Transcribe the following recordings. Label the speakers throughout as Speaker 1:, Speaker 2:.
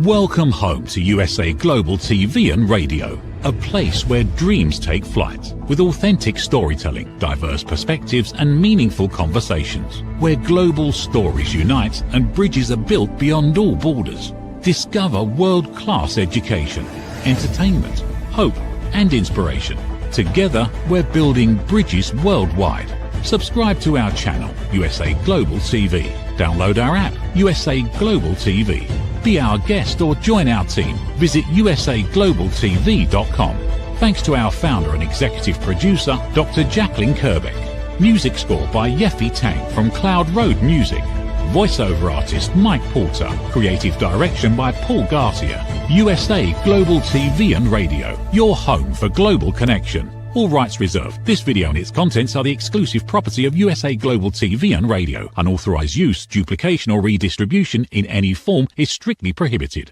Speaker 1: Welcome home to USA Global TV and Radio, a place where dreams take flight, with authentic storytelling, diverse perspectives and meaningful conversations, where global stories unite and bridges are built beyond all borders. Discover world-class education, entertainment, hope and inspiration. Together, we're building bridges worldwide. Subscribe to our channel, USA Global TV. Download our app, USA Global TV. Be our guest or join our team. Visit usaglobaltv.com. Thanks to our founder and executive producer, Dr. Jacalyn Unscripted. Music score by Yeffy Tang from Cloud Road Music. Voiceover artist Mike Porter. Creative direction by Paul Garcia. USA Global TV and Radio, your home for global connection. All rights reserved. This video and its contents are the exclusive property of USA Global TV and Radio. Unauthorized use, duplication or redistribution in any form is strictly prohibited.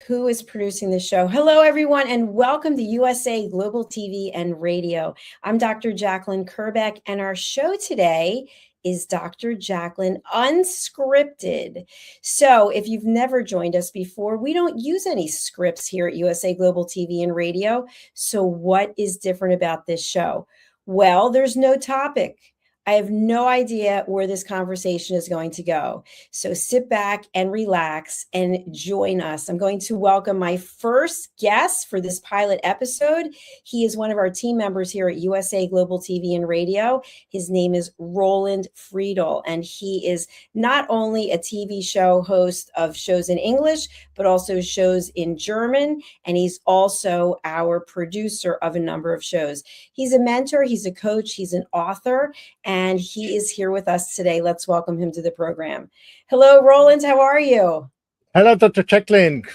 Speaker 2: Who is producing the show? Hello, everyone, and welcome to USA Global TV and Radio. I'm Dr. Jacalyn Unscripted, and our show today is Dr. Jacalyn Unscripted. So if you've never joined us before, we don't use any scripts here at USA Global TV and Radio. So what is different about this show? Well, there's no topic. I have no idea where this conversation is going to go. So sit back and relax and join us. I'm going to welcome my first guest for this pilot episode. He is one of our team members here at USA Global TV and Radio. His name is Roland Friedl, and he is not only a TV show host of shows in English, but also shows in German. And he's also our producer of a number of shows. He's a mentor, he's a coach, he's an author, and he is here with us today. Let's welcome him to the program. Hello, Roland. How are you?
Speaker 3: Hello, Dr. Jacalyn.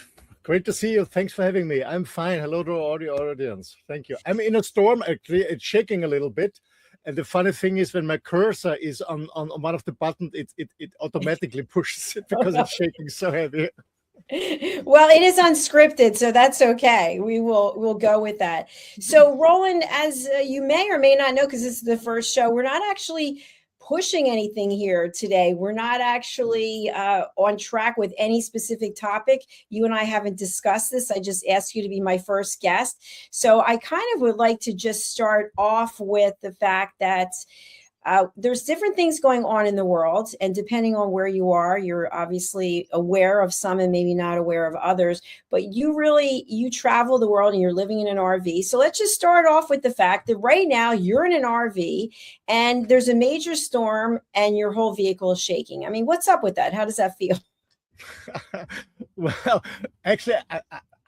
Speaker 3: Great to see you. Thanks for having me. I'm fine. Hello to all the audience. Thank you. I'm in a storm. Actually, it's shaking a little bit. And the funny thing is, when my cursor is on one of the buttons, it automatically pushes it because it's shaking so heavy.
Speaker 2: Well, it is unscripted, so that's okay. We'll go with that. So, Roland, as you may or may not know, because this is the first show, we're not actually pushing anything here today. We're not actually on track with any specific topic. You and I haven't discussed this. I just asked you to be my first guest. So I kind of would like to just start off with the fact that there's different things going on in the world, and depending on where you are, you're obviously aware of some and maybe not aware of others, but you travel the world and you're living in an RV. So let's just start off with the fact that right now you're in an RV and there's a major storm and your whole vehicle is shaking. I mean, what's up with that? How does that feel?
Speaker 3: Well, actually,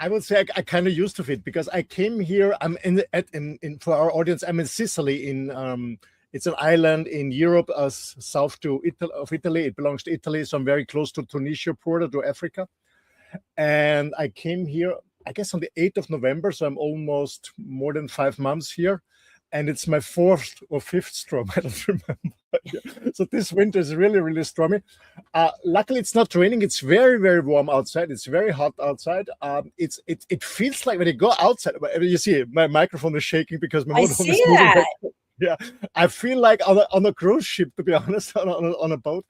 Speaker 3: I would say I kind of used to it because I came here. I'm for our audience, I'm in Sicily it's an island in Europe, south of Italy. It belongs to Italy, so I'm very close to Tunisia border, to Africa. And I came here, I guess, on the 8th of November, so I'm almost more than 5 months here. And it's my 4th or 5th storm, I don't remember. So this winter is really, really stormy. Luckily, it's not raining. It's very, very warm outside. It's very hot outside. It feels like when you go outside, you see my microphone is shaking because my motorhome is moving back. Yeah, I feel like on a cruise ship, to be honest, on a boat.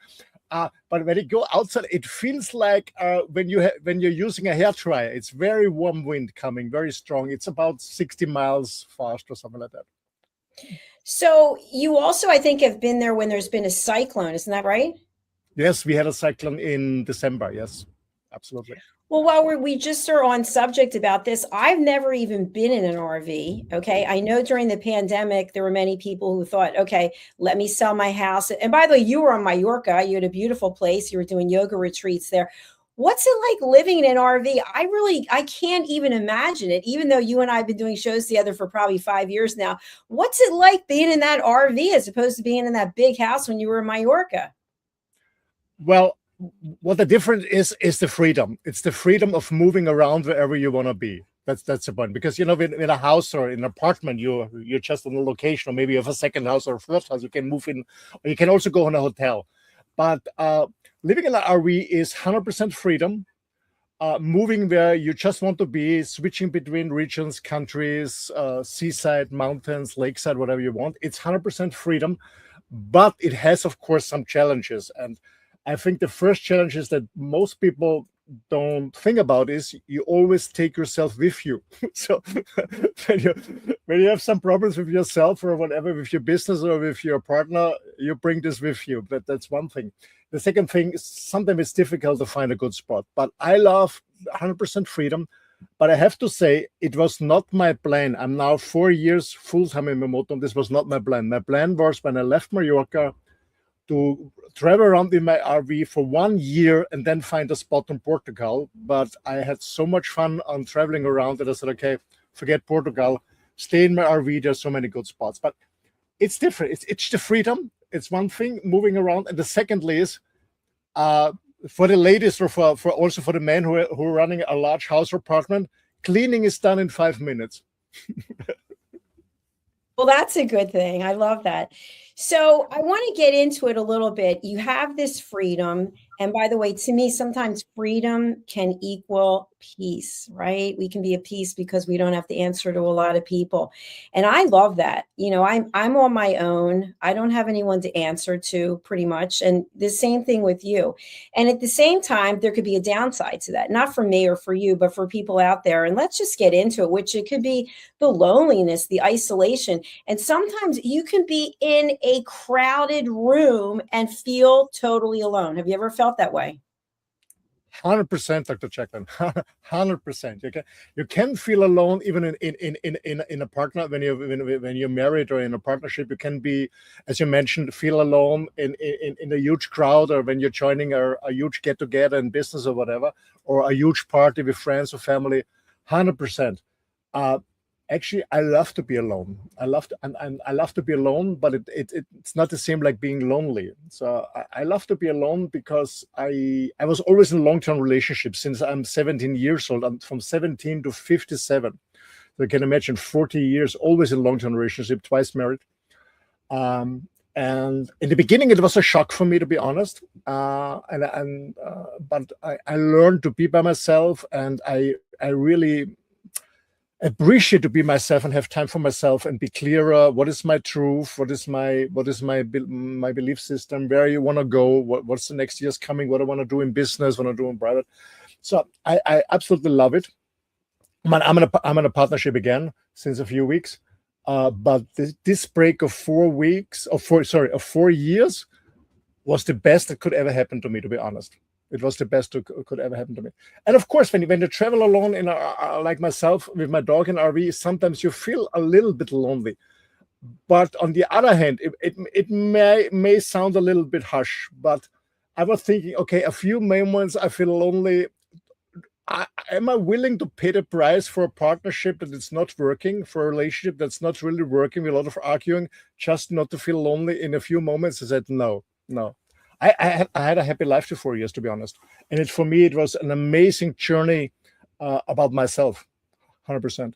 Speaker 3: But when you go outside, it feels like when you're using a hairdryer. It's very warm wind coming, very strong. It's about 60 miles fast or something like that.
Speaker 2: So you also, I think, have been there when there's been a cyclone. Isn't that right?
Speaker 3: Yes, we had a cyclone in December. Yes, absolutely.
Speaker 2: Well, while we just are on subject about this, I've never even been in an RV. Okay. I know during the pandemic, there were many people who thought, okay, let me sell my house. And by the way, you were on Mallorca. You had a beautiful place. You were doing yoga retreats there. What's it like living in an RV? I can't even imagine it, even though you and I have been doing shows together for probably 5 years now. What's it like being in that RV as opposed to being in that big house when you were in Mallorca?
Speaker 3: Well, what the difference is the freedom. It's the freedom of moving around wherever you want to be. That's the point. Because, in a house or in an apartment, you're just on a location, or maybe you have a second house or a first house, you can move in, or you can also go in a hotel. But living in an RV is 100% freedom. Moving where you just want to be, switching between regions, countries, seaside, mountains, lakeside, whatever you want. It's 100% freedom. but it has, of course, some challenges. And I think the first challenges that most people don't think about is you always take yourself with you. So when you have some problems with yourself or whatever, with your business or with your partner, you bring this with you. That's one thing. The second thing is sometimes it's difficult to find a good spot, but I love 100% freedom. But I have to say, it was not my plan. I'm now 4 years full-time in remote, and this was not my plan. My plan was, when I left Mallorca, to travel around in my RV for 1 year and then find a spot in Portugal. But I had so much fun on traveling around that I said, okay, forget Portugal, stay in my RV. There's so many good spots. But it's different. It's the freedom. It's one thing, moving around. And the secondly is, for the ladies or for also for the men who are running a large house or apartment, cleaning is done in 5 minutes.
Speaker 2: Well, that's a good thing. I love that. So I want to get into it a little bit. You have this freedom. And by the way, to me, sometimes freedom can equal peace, right? We can be at peace because we don't have to answer to a lot of people. And I love that. You know, I'm on my own. I don't have anyone to answer to, pretty much. And the same thing with you. And at the same time, there could be a downside to that, not for me or for you, but for people out there. And let's just get into it, which it could be the loneliness, the isolation. And sometimes you can be in a crowded room and feel totally alone. Have you ever felt that way?
Speaker 3: 100%, Dr. Jacalyn. 100%. You can feel alone even in a partner when you're married or in a partnership. You can be, as you mentioned, feel alone in a huge crowd, or when you're joining a huge get together in business or whatever, or a huge party with friends or family. 100%. Actually, I love to be alone. I love to be alone, but it's not the same like being lonely. So I love to be alone because I was always in long-term relationships since I'm 17 years old. I'm from 17 to 57. So you can imagine 40 years, always in long-term relationship, twice married. And in the beginning, it was a shock for me, to be honest. But I learned to be by myself, and I really appreciate to be myself and have time for myself and be clearer. What is my truth? What is my belief system? Where you want to go? What's the next year's coming? What I want to do in business? What I do in private? So I absolutely love it. I'm in a partnership again since a few weeks. But this break of 4 years was the best that could ever happen to me, to be honest. It was the best that could ever happen to me. And of course, when you travel alone in like myself with my dog in RV, sometimes you feel a little bit lonely. But on the other hand, it may sound a little bit harsh, but I was thinking, okay, a few moments I feel lonely. Am I willing to pay the price for a partnership that is not working, for a relationship that's not really working, with a lot of arguing, just not to feel lonely in a few moments? I said, no. I had a happy life for 4 years, to be honest. And for me, it was an amazing journey about myself, 100%.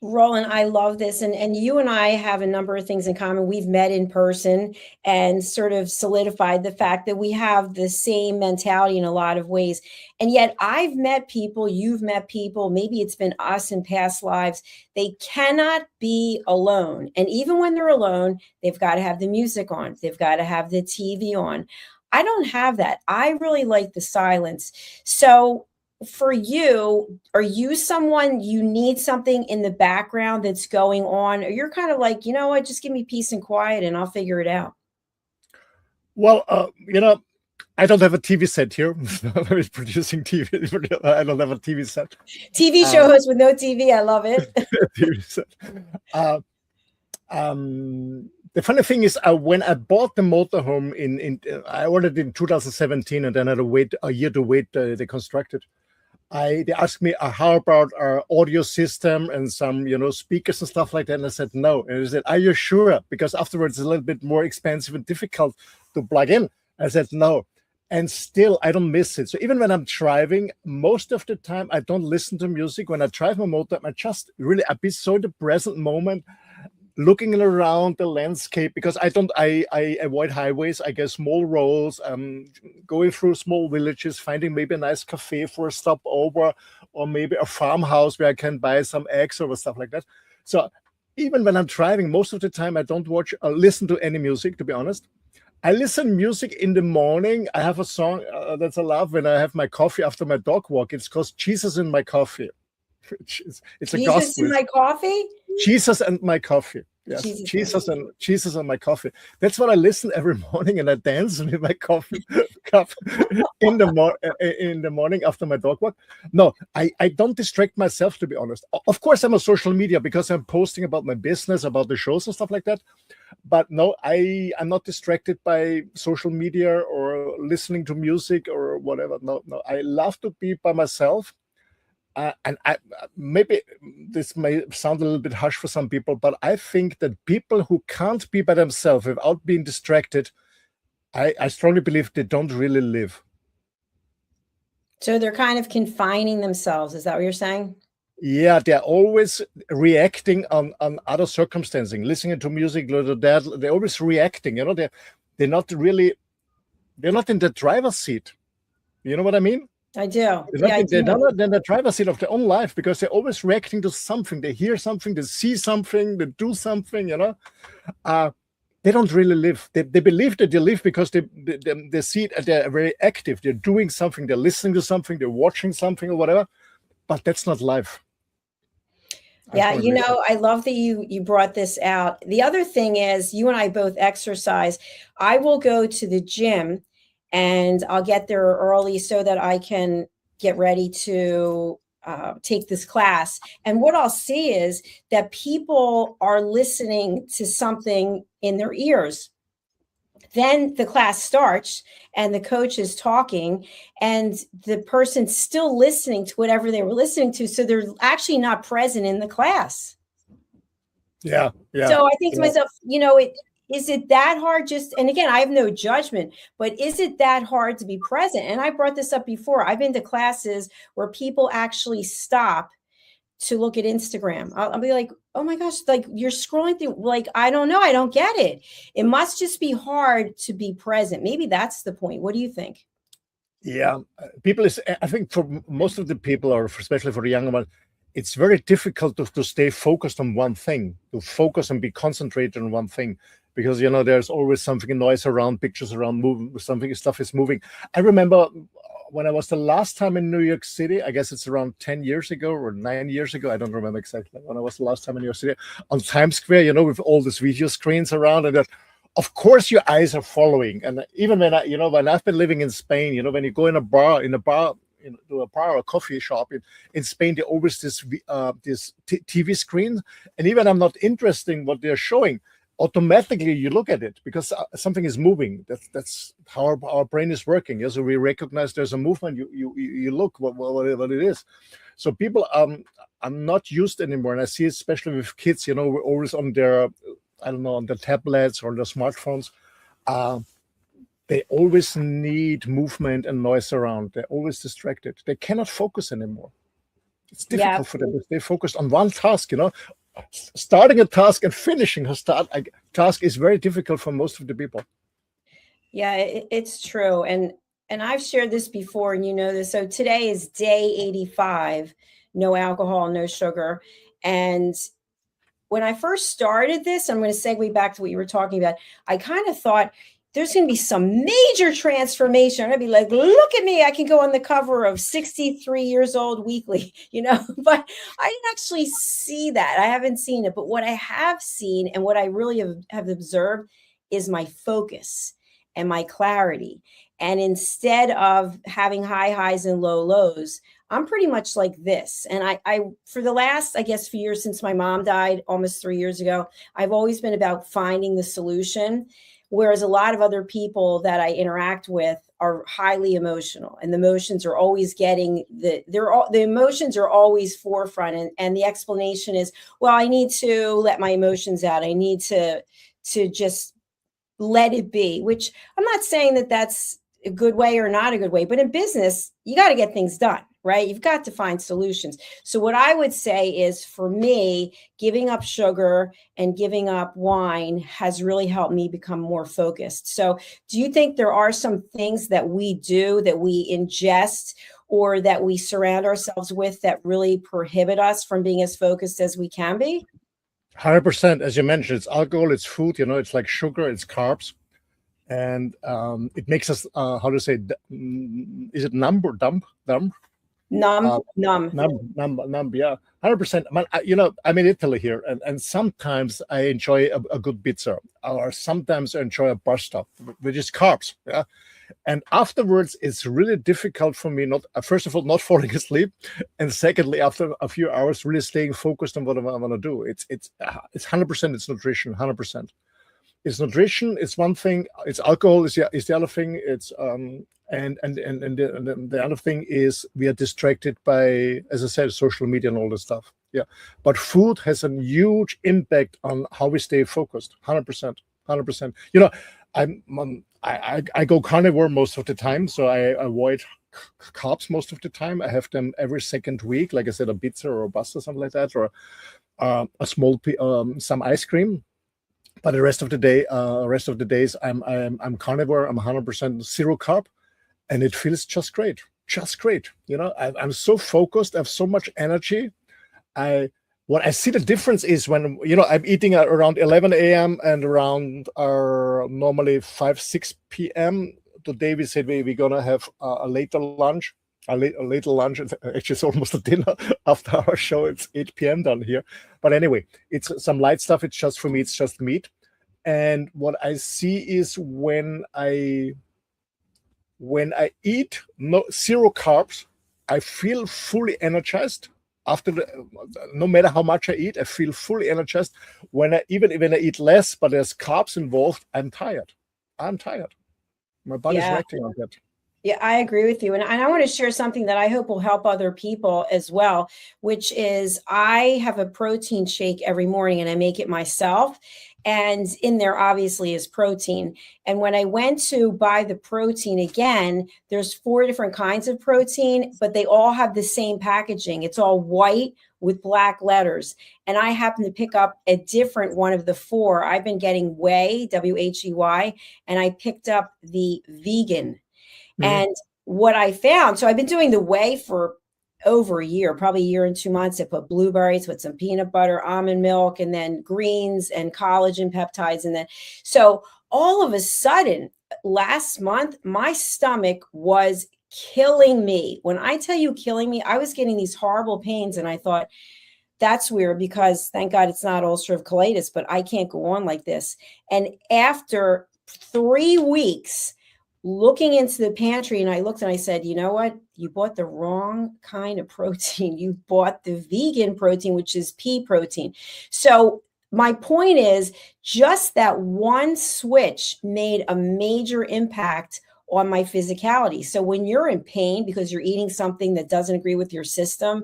Speaker 2: Roland, I love this. And you and I have a number of things in common. We've met in person and sort of solidified the fact that we have the same mentality in a lot of ways. And yet I've met people, you've met people, maybe it's been us in past lives. They cannot be alone. And even when they're alone, they've got to have the music on. They've got to have the TV on. I don't have that. I really like the silence. So for you, are you someone, you need something in the background that's going on, or you're kind of like, you know what, just give me peace and quiet and I'll figure it out?
Speaker 3: Well, I don't have a TV set here. I'm producing TV. I don't have a TV set.
Speaker 2: TV show host with no TV. I love it.
Speaker 3: TV set. The funny thing is, when I bought the motorhome I ordered it in 2017, and then I had to wait a year to wait they constructed. They asked me, how about our audio system and some, speakers and stuff like that? And I said, no. And they said, are you sure? Because afterwards it's a little bit more expensive and difficult to plug in. I said, no. And still, I don't miss it. So even when I'm driving, most of the time, I don't listen to music. When I drive my motor, I'd be so in the present moment, looking around the landscape, because I avoid highways. I get small roads, going through small villages, finding maybe a nice cafe for a stopover, or maybe a farmhouse where I can buy some eggs or stuff like that. So even when I'm driving, most of the time I don't watch or listen to any music, to be honest. I listen music in the morning. I have a song that's I love when I have my coffee after my dog walk. It's called Jesus in My Coffee. It's a
Speaker 2: Jesus
Speaker 3: gospel.
Speaker 2: in My Coffee?
Speaker 3: Jesus and My Coffee. Yes, Jesus and My Coffee. That's what I listen every morning, and I dance with my coffee cup in the morning after my dog walk. No, I don't distract myself, to be honest. Of course, I'm on social media because I'm posting about my business, about the shows and stuff like that. But no, I'm not distracted by social media or listening to music or whatever. No, I love to be by myself. And maybe this may sound a little bit harsh for some people, but I think that people who can't be by themselves without being distracted, I strongly believe they don't really live.
Speaker 2: So they're kind of confining themselves. Is that what you're saying?
Speaker 3: Yeah, they're always reacting on other circumstances, listening to music, they're always reacting. They're not in the driver's seat. You know what I mean?
Speaker 2: I do.
Speaker 3: They're not in the driver's seat of their own life because they're always reacting to something. They hear something, they see something, they do something, They don't really live. They believe that they live because they see it, they're very active. They're doing something, they're listening to something, they're watching something or whatever. But that's not life.
Speaker 2: Yeah, I love that you brought this out. The other thing is, you and I both exercise. I will go to the gym and I'll get there early so that I can get ready to take this class. And what I'll see is that people are listening to something in their ears. Then the class starts and the coach is talking and the person's still listening to whatever they were listening to. So they're actually not present in the class.
Speaker 3: Yeah.
Speaker 2: So I think to myself, is it that hard? And again, I have no judgment, but is it that hard to be present? And I brought this up before. I've been to classes where people actually stop to look at Instagram. I'll be like, oh my gosh, like you're scrolling through, like, I don't know. I don't get it. It must just be hard to be present. Maybe that's the point. What do you think?
Speaker 3: Yeah, I think for most of the people, or especially for the younger ones, it's very difficult to stay focused on one thing, to focus and be concentrated on one thing. Because, there's always something, noise around, pictures around, stuff is moving. I remember when I was the last time in New York City, I guess it's around 10 years ago or 9 years ago. I don't remember exactly when I was the last time in New York City, on Times Square, with all these video screens around. And that, of course, your eyes are following. And even when when I've been living in Spain, when you go to a bar or a coffee shop in Spain, they always this TV screen. And even I'm not interested in what they're showing, automatically you look at it because something is moving. That's how our brain is working. Yeah? So we recognize there's a movement. You look what it is. So people are not used anymore, and I see it especially with kids. We're always on their on their tablets or their smartphones. They always need movement and noise around. They're always distracted. They cannot focus anymore. It's difficult for them to stay focused on one task. Starting a task and finishing a task is very difficult for most of the people.
Speaker 2: Yeah, it's true. And I've shared this before, and you know this. So today is day 85, no alcohol, no sugar. And when I first started this, I'm going to segue back to what you were talking about. I kind of thought there's going to be some major transformation. I'm going to be like, look at me. I can go on the cover of 63 Years Old Weekly, but I didn't actually see that. I haven't seen it. But what I have seen and what I really have observed is my focus and my clarity. And instead of having high highs and low lows, I'm pretty much like this. And I for the last, I guess, few years since my mom died almost 3 years ago, I've always been about finding the solution. Whereas a lot of other people that I interact with are highly emotional, and the emotions are always the emotions are always forefront. And the explanation is, well, I need to let my emotions out. I need to just let it be, which I'm not saying that that's a good way or not a good way, but in business, you got to get things done, right? You've got to find solutions. So what I would say is, for me, giving up sugar and giving up wine has really helped me become more focused. So do you think there are some things that we do, that we ingest, or that we surround ourselves with that really prohibit us from being as focused as we can be?
Speaker 3: 100%. As you mentioned, it's alcohol, it's food, it's like sugar, it's carbs. And it makes us, how to say, is it numb or dumb?
Speaker 2: Numb.
Speaker 3: Yeah, 100%. Man, I'm in Italy here, and sometimes I enjoy a good pizza, or sometimes I enjoy a pasta, which is carbs. Yeah, and afterwards, it's really difficult for me, not first of all, not falling asleep, and secondly, after a few hours, really staying focused on what I want to do. It's 100%. It's nutrition, 100%. It's nutrition. It's one thing. It's alcohol. Is the other thing. It's and the other thing is we are distracted by, as I said, social media and all this stuff. Yeah, but food has a huge impact on how we stay focused. 100%, 100%. I go carnivore most of the time, so I avoid carbs most of the time. I have them every second week, like I said, a pizza or a pasta, something like that, or a small some ice cream. But the rest of the days, I'm carnivore. I'm 100% zero carb, and it feels just great, just great. I'm so focused. I have so much energy. What I see the difference is when I'm eating around 11 a.m. and around normally 5-6 p.m. Today we said we're gonna have a later lunch. A later lunch. Actually, it's almost a dinner after our show. It's 8 p.m. down here. But anyway, it's some light stuff. It's just for me. It's just meat. And what I see is when I eat zero carbs, I feel fully energized. No matter how much I eat, I feel fully energized. Even when I eat less, but there's carbs involved, I'm tired. My body's reacting on that.
Speaker 2: Yeah, I agree with you. And I want to share something that I hope will help other people as well, which is I have a protein shake every morning and I make it myself. And in there obviously is protein. And when I went to buy the protein again, there's 4 different kinds of protein, but they all have the same packaging. It's all white with black letters. And I happen to pick up a different one of the 4. I've been getting whey, WHEY, and I picked up the vegan. And what I found, so I've been doing the whey for over a year, probably a year and 2 months. I put blueberries with some peanut butter, almond milk, and then greens and collagen peptides. And then, so all of a sudden, last month, my stomach was killing me. When I tell you killing me, I was getting these horrible pains. And I thought, that's weird because thank God it's not ulcerative colitis, but I can't go on like this. And after 3 weeks, looking into the pantry, and I looked and I said, you know what? You bought the wrong kind of protein. You bought the vegan protein, which is pea protein. So my point is just that one switch made a major impact on my physicality. So when you're in pain because you're eating something that doesn't agree with your system,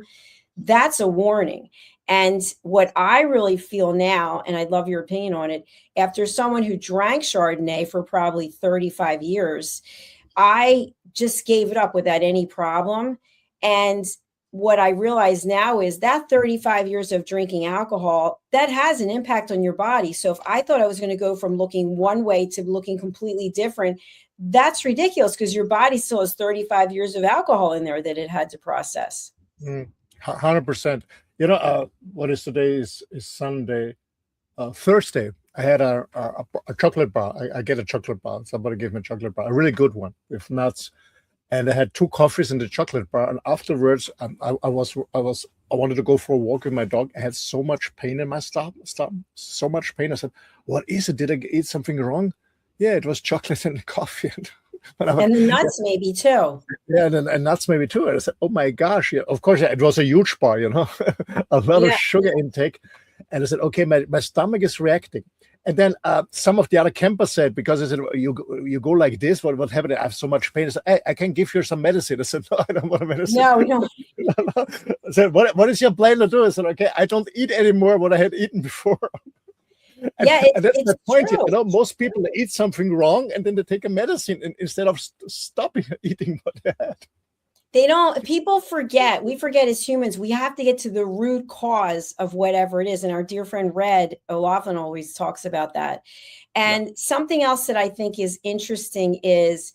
Speaker 2: that's a warning. And what I really feel now, and I'd love your opinion on it, after someone who drank Chardonnay for probably 35 years, I just gave it up without any problem. And what I realize now is that 35 years of drinking alcohol, that has an impact on your body. So if I thought I was going to go from looking one way to looking completely different, that's ridiculous because your body still has 35 years of alcohol in there that it had to process.
Speaker 3: 100%. What is today is Sunday. Thursday, I had a chocolate bar. I get a chocolate bar. Somebody gave me a chocolate bar, a really good one with nuts. And I had 2 coffees in the chocolate bar. And afterwards, I wanted to go for a walk with my dog. I had so much pain in my stomach, so much pain. I said, "What is it? Did I eat something wrong?" Yeah, it was chocolate and coffee.
Speaker 2: And the nuts maybe too.
Speaker 3: Yeah, and nuts maybe too. And I said, "Oh my gosh!" Yeah, of course, it was a huge bar, a lot of sugar intake. And I said, "Okay, my stomach is reacting." And then some of the other campers said, because I said, "You go like this, what happened? I have so much pain." I said, "Hey, I can give you some medicine." I said, "No, I don't want a medicine."
Speaker 2: No, we don't.
Speaker 3: I said, "What is your plan to do?" I said, "Okay, I don't eat anymore what I had eaten before." And that's the point.
Speaker 2: True.
Speaker 3: Most people eat something wrong and then they take a medicine instead of stopping eating what they had.
Speaker 2: People forget, we forget as humans, we have to get to the root cause of whatever it is. And our dear friend Red O'Loughlin always talks about that. And something else that I think is interesting is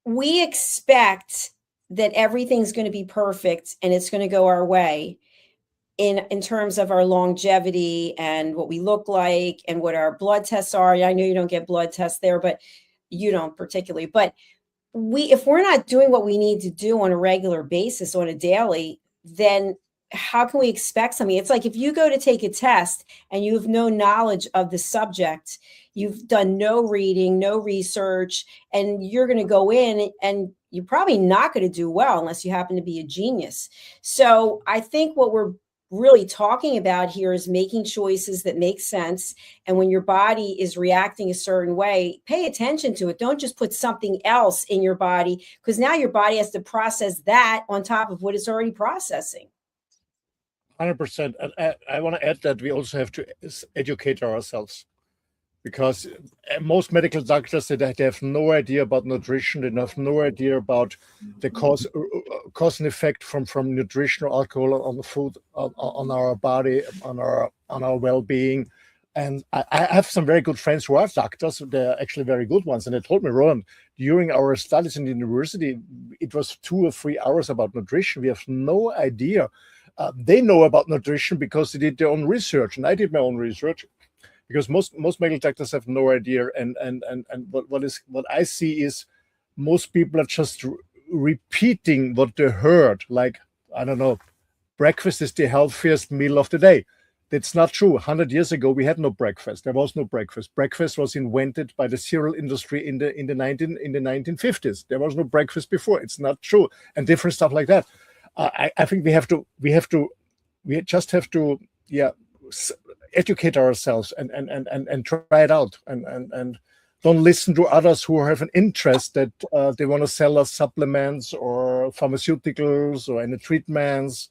Speaker 2: we expect that everything's going to be perfect and it's going to go our way. in terms of our longevity and what we look like and what our blood tests are. I know you don't get blood tests there, but you don't particularly. But if we're not doing what we need to do on a regular basis, on a daily, then how can we expect something? It's like if you go to take a test and you have no knowledge of the subject, you've done no reading, no research, and you're going to go in and you're probably not going to do well unless you happen to be a genius. So I think what we're really talking about here is making choices that make sense. And when your body is reacting a certain way, pay attention to it. Don't just put something else in your body, because now your body has to process that on top of what it's already processing.
Speaker 3: 100%. And I want to add that we also have to educate ourselves, because most medical doctors say that they have no idea about nutrition. They have no idea about the cause and effect from nutrition or alcohol on the food, on our body, on our well-being. And I have some very good friends who are doctors. They're actually very good ones. And they told me, Roland, during our studies in the university, it was 2 or 3 hours about nutrition. We have no idea. They know about nutrition because they did their own research, and I did my own research. Because most medical doctors have no idea, and what I see is most people are just repeating what they heard. Like, I don't know, breakfast is the healthiest meal of the day. That's not true. 100 years ago, we had no breakfast. There was no breakfast. Breakfast was invented by the cereal industry in the 1950s. There was no breakfast before. It's not true, and different stuff like that. I think we just have to educate ourselves and try it out, and don't listen to others who have an interest that they want to sell us supplements or pharmaceuticals or any treatments.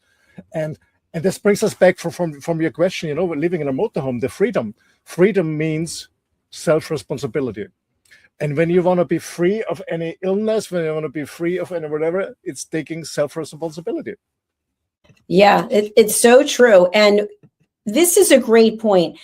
Speaker 3: And this brings us back from your question, we're living in a motorhome, the freedom means self-responsibility. And when you want to be free of any illness, when you want to be free of any whatever, it's taking self-responsibility.
Speaker 2: Yeah, it's so true. And this is a great point.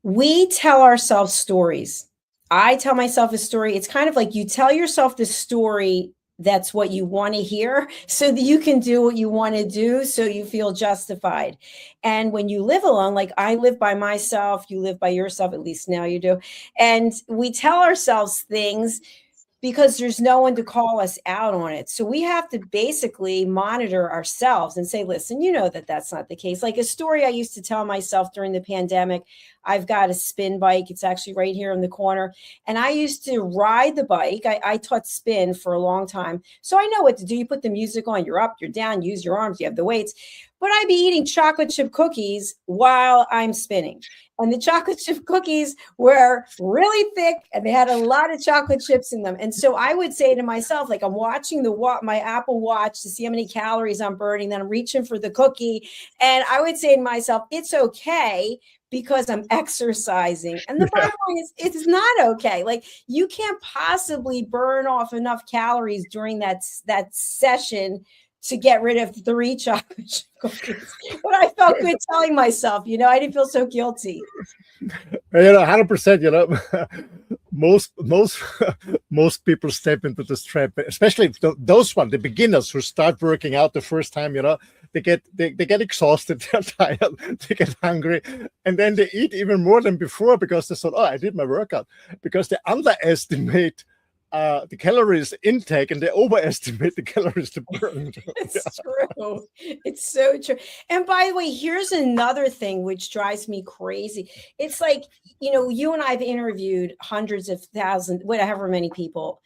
Speaker 2: We tell ourselves stories. I tell myself a story. It's kind of like you tell yourself the story that's what you want to hear so that you can do what you want to do, so you feel justified. And when you live alone, like I live by myself, you live by yourself, at least now you do. And we tell ourselves things because there's no one to call us out on it. So we have to basically monitor ourselves and say, listen, that's not the case. Like a story I used to tell myself during the pandemic, I've got a spin bike. It's actually right here in the corner. And I used to ride the bike. I taught spin for a long time. So I know what to do. You put the music on, you're up, you're down, use your arms, you have the weights. But I'd be eating chocolate chip cookies while I'm spinning. And the chocolate chip cookies were really thick and they had a lot of chocolate chips in them. And so I would say to myself, like I'm watching my Apple Watch to see how many calories I'm burning. Then I'm reaching for the cookie. And I would say to myself, it's okay because I'm exercising. And the bottom line is it's not okay. Like you can't possibly burn off enough calories during that session to get rid of 3 chocolate chip cookies. But I felt good telling myself, I didn't feel so guilty.
Speaker 3: 100%, most people step into this trap, especially those the beginners who start working out the first time, they get exhausted, they're tired, they get hungry, and then they eat even more than before because they thought, I did my workout, because they underestimate the calories intake and they overestimate the calories to burn.
Speaker 2: It's true. It's so true. And by the way, here's another thing which drives me crazy. It's like, you and I have interviewed hundreds of thousands, whatever many people,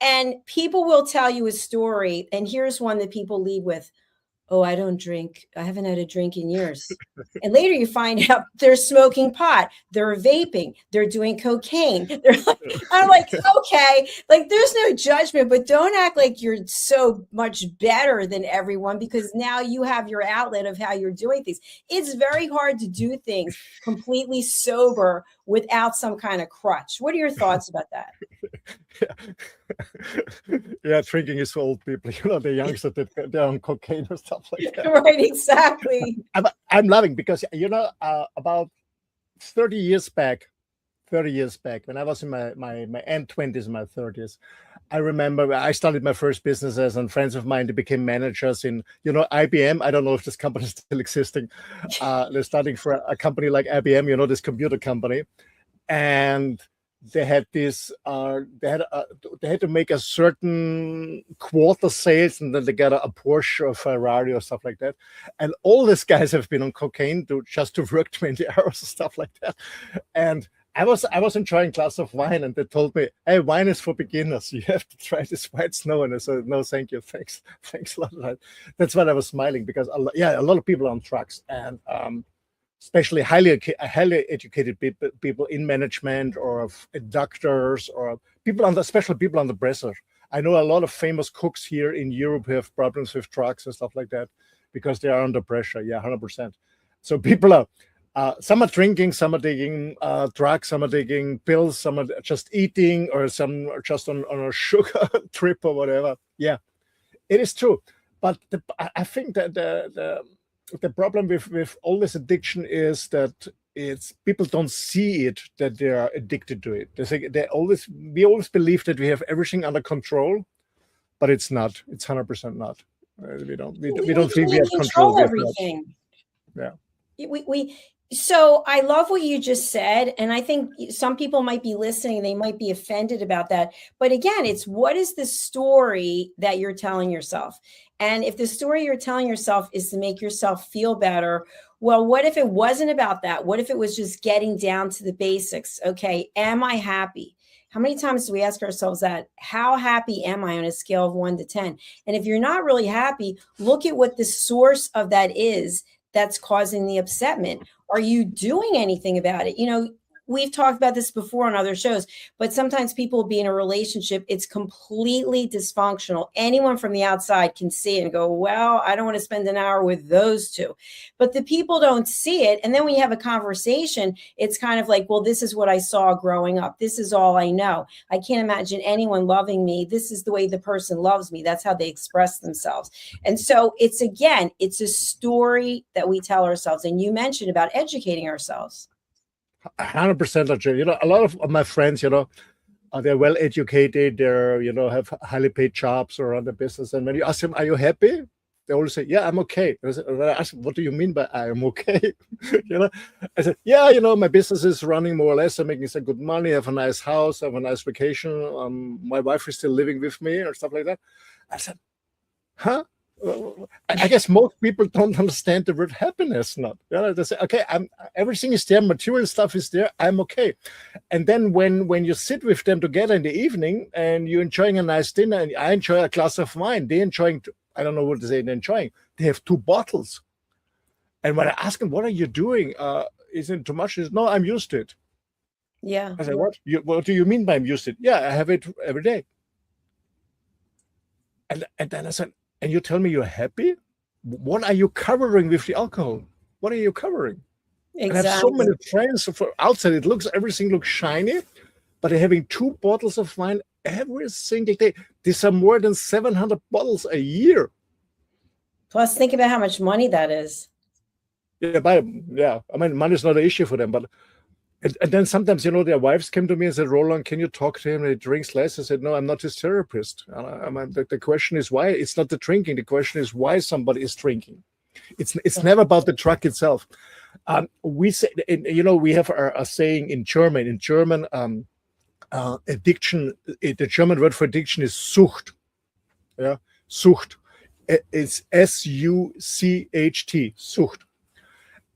Speaker 2: and people will tell you a story. And here's one that people lead with. Oh, I don't drink. I haven't had a drink in years. And later you find out they're smoking pot, they're vaping, they're doing cocaine. I'm like, okay, like there's no judgment, but don't act like you're so much better than everyone because now you have your outlet of how you're doing things. It's very hard to do things completely sober without some kind of crutch. What are your thoughts about that?
Speaker 3: Yeah, drinking is for old people. The youngsters that they're on cocaine or stuff like that.
Speaker 2: Right, exactly.
Speaker 3: I'm loving because about 30 years back, when I was in my end 20s, my 30s, I remember I started my first businesses, and friends of mine, they became managers in, IBM. I don't know if this company is still existing. They're starting for a company like IBM, this computer company. And they had this, they had to make a certain quarter sales, and then they got a Porsche or Ferrari or stuff like that. And all these guys have been on cocaine just to work 20 hours and stuff like that. And I was enjoying a glass of wine, and they told me, "Hey, wine is for beginners. You have to try this white snow." And I said, "No, thank you, thanks a lot." That's why I was smiling, because a lot of people are on drugs, and especially highly educated people in management, or doctors, or especially people under pressure. I know a lot of famous cooks here in Europe who have problems with drugs and stuff like that because they are under pressure. Yeah, 100%. So people are. Some are drinking, some are taking drugs, some are taking pills, some are just eating, or some are just on a sugar trip or whatever. Yeah, it is true. But I think that the problem with all this addiction is that people don't see it, that they are addicted to it. They think we always believe that we have everything under control, but it's not. It's 100% not. We don't think we have control
Speaker 2: everything.
Speaker 3: Yeah.
Speaker 2: So I love what you just said. And I think some people might be listening, they might be offended about that. But again, it's what is the story that you're telling yourself? And if the story you're telling yourself is to make yourself feel better, well, what if it wasn't about that? What if it was just getting down to the basics? Okay, am I happy? How many times do we ask ourselves that? How happy am I on a scale of 1 to 10? And if you're not really happy, look at what the source of that is that's causing the upsetment. Are you doing anything about it? We've talked about this before on other shows, but sometimes people will be in a relationship, it's completely dysfunctional. Anyone from the outside can see it and go, well, I don't want to spend an hour with those two. But the people don't see it. And then when you have a conversation, it's kind of like, well, this is what I saw growing up. This is all I know. I can't imagine anyone loving me. This is the way the person loves me. That's how they express themselves. And so it's a story that we tell ourselves. And you mentioned about educating ourselves.
Speaker 3: 100% actually. A lot of my friends, they're well educated, they're, have highly paid jobs or run the business. And when you ask them, "Are you happy?" They always say, "Yeah, I'm okay." I ask them, "What do you mean by I am okay?" I said, "Yeah, my business is running more or less. I'm making some good money. I have a nice house. I have a nice vacation. My wife is still living with me," or stuff like that. I said, "Huh?" I guess most people don't understand the word happiness. They say, "Okay, everything is there, material stuff is there, I'm okay." And then when you sit with them together in the evening and you're enjoying a nice dinner, and I enjoy a glass of wine, they're enjoying, I don't know what to say, they're enjoying. They have 2 bottles. And when I ask them, "What are you doing? Isn't it too much?" He says, "No, I'm used to it."
Speaker 2: Yeah.
Speaker 3: I said, what do you mean by I'm used to it?" "Yeah, I have it every day." And then I said, "And you tell me you're happy? What are you covering with the alcohol? What are you covering?" Exactly. I have so many friends for outside. Everything looks shiny, but they're having 2 bottles of wine every single day. These are more than 700 bottles a year.
Speaker 2: Plus, think about how much money that is.
Speaker 3: Yeah, I mean, money is not an issue for them, but and then sometimes, their wives came to me and said, "Roland, can you talk to him? He drinks less." I said, "No, I'm not his therapist." The question is why. It's not the drinking. The question is why somebody is drinking. It's never about the drug itself. We say, we have a saying in German. In German, addiction. The German word for addiction is Sucht. Yeah, Sucht. It's SUCHT. Sucht.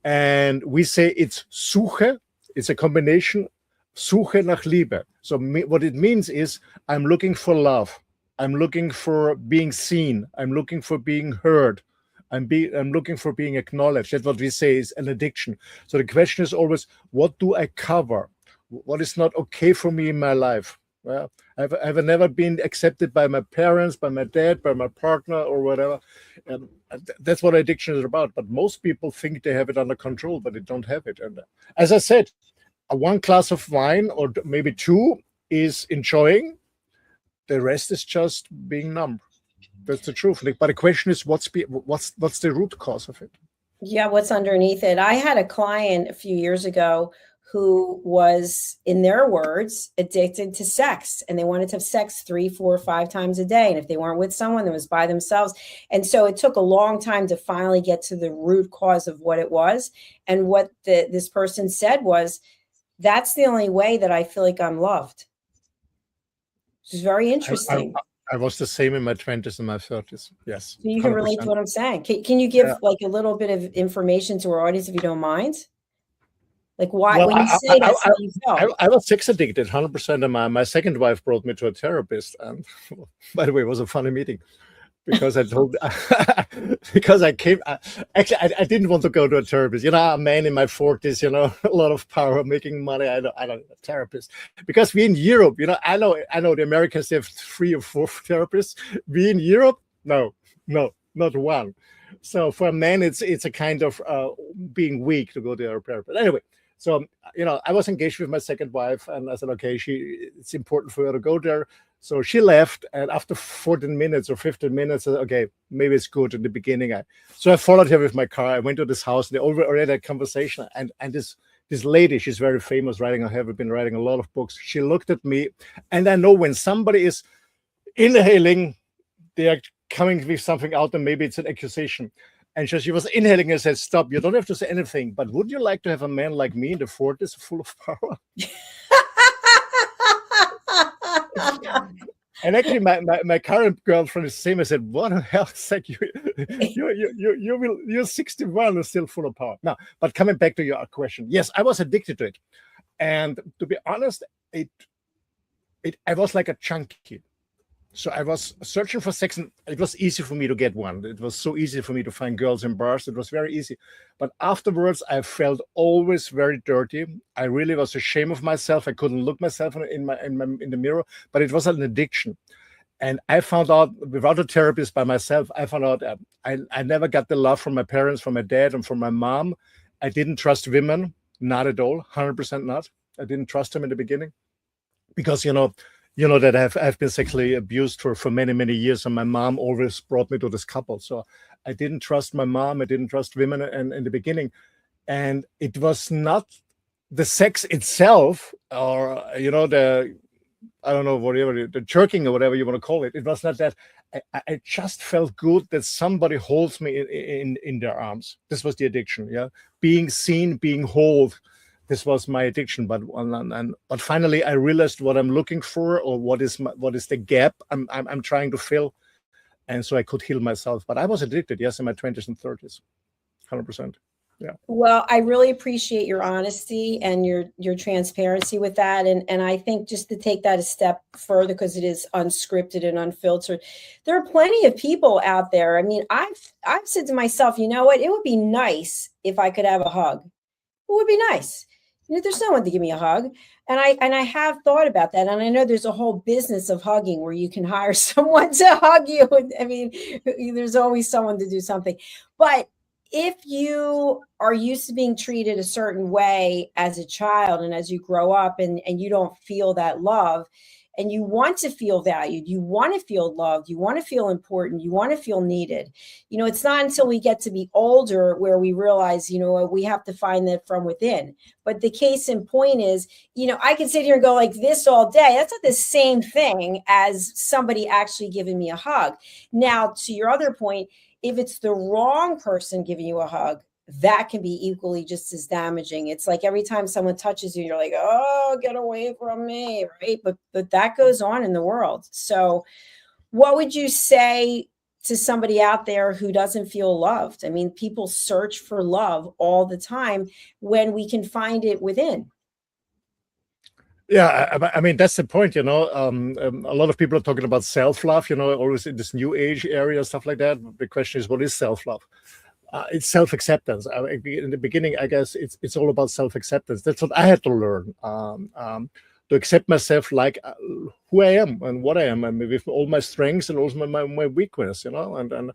Speaker 3: And we say it's Suche. It's a combination, Suche nach Liebe. So what it means is I'm looking for love. I'm looking for being seen. I'm looking for being heard. I'm looking for being acknowledged. That's what we say is an addiction. So the question is always, what do I cover? What is not okay for me in my life? Well, I've never been accepted by my parents, by my dad, by my partner, or whatever. And that's what addiction is about. But most people think they have it under control, but they don't have it. And as I said, 1 glass of wine, or maybe 2, is enjoying. The rest is just being numb. That's the truth. But the question is, what's the root cause of it?
Speaker 2: Yeah, what's underneath it? I had a client a few years ago who was, in their words, addicted to sex, and they wanted to have sex 3, 4, 5 times a day. And if they weren't with someone, it was by themselves. And so it took a long time to finally get to the root cause of what it was. And what this person said was, that's the only way that I feel like I'm loved. It's very interesting.
Speaker 3: I was the same in my 20s and my 30s. Yes.
Speaker 2: So you can
Speaker 3: 100%.
Speaker 2: relate to what I'm saying. Can you give like a little bit of information to our audience if you don't mind? Like why,
Speaker 3: Well,
Speaker 2: when you say that's how you felt.
Speaker 3: I was sex addicted 100%. And my second wife brought me to a therapist. And by the way, it was a funny meeting because I told, because I came, actually, I didn't want to go to a therapist. You know, a man in my 40s, you know, a lot of power, making money. I don't a therapist. Because we in Europe, you know, I know the Americans, they have 3 or 4 therapists. We in Europe, no, not one. So for a man, it's a kind of being weak to go to a therapist. Anyway, so, you know, I was engaged with my second wife, and I said, okay, it's important for her to go there. So she left, and after 14 minutes or 15 minutes, I said, okay, maybe it's good in the beginning. So I followed her with my car. I went to this house. They already had a conversation, and this lady, she's very famous, have been writing a lot of books. She looked at me, and I know when somebody is inhaling, they are coming with something out, and maybe it's an accusation. And she was inhaling and said, stop, you don't have to say anything, but would you like to have a man like me in the 40s full of power? And actually, my current girlfriend is the same. I said, what the hell? It's like you're 61 and still full of power. Now, but coming back to your question, yes, I was addicted to it. And to be honest, I was like a junkie. So I was searching for sex, and it was easy for me to get one. It was so easy for me to find girls in bars. It was very easy. But afterwards, I felt always very dirty. I really was ashamed of myself. I couldn't look myself in the mirror, but it was an addiction. And I found out, without a therapist, by myself, I found out I never got the love from my parents, from my dad, and from my mom. I didn't trust women, not at all, 100% not. I didn't trust them in the beginning because, you know that I've been sexually abused for many, many years, and my mom always brought me to this couple. So I didn't trust my mom. I didn't trust women in the beginning. And it was not the sex itself, or, you know, the jerking or whatever you want to call it. It was not that. I just felt good that somebody holds me in their arms. This was the addiction, yeah. Being seen, being held. This was my addiction, but finally I realized what I'm looking for, or what is the gap I'm trying to fill, and so I could heal myself. But I was addicted, yes, in my 20s and 30s, 100%. Yeah. Well,
Speaker 2: I really appreciate your honesty and your transparency with that, and I think just to take that a step further, because it is unscripted and unfiltered, there are plenty of people out there. I mean, I've said to myself, you know what? It would be nice if I could have a hug. It would be nice. You know, there's no one to give me a hug. And I have thought about that. And I know there's a whole business of hugging where you can hire someone to hug you. I mean, there's always someone to do something. But if you are used to being treated a certain way as a child, and as you grow up and you don't feel that love, and you want to feel valued, you want to feel loved, you want to feel important, you want to feel needed. You know, it's not until we get to be older where we realize, you know, we have to find that from within. But the case in point is, you know, I can sit here and go like this all day. That's not the same thing as somebody actually giving me a hug. Now, to your other point, if it's the wrong person giving you a hug, that can be equally just as damaging. It's like every time someone touches you, you're like, oh, get away from me, right? But that goes on in the world. So what would you say to somebody out there who doesn't feel loved? I mean, people search for love all the time when we can find it within.
Speaker 3: Yeah, I mean, that's the point, you know. A lot of people are talking about self-love, you know, always in this new age area, stuff like that. The question is, what is self-love? It's self-acceptance. In the beginning, I guess it's all about self-acceptance. That's what I had to learn, to accept myself like who I am and what I am, and with all my strengths and also my weakness, you know. And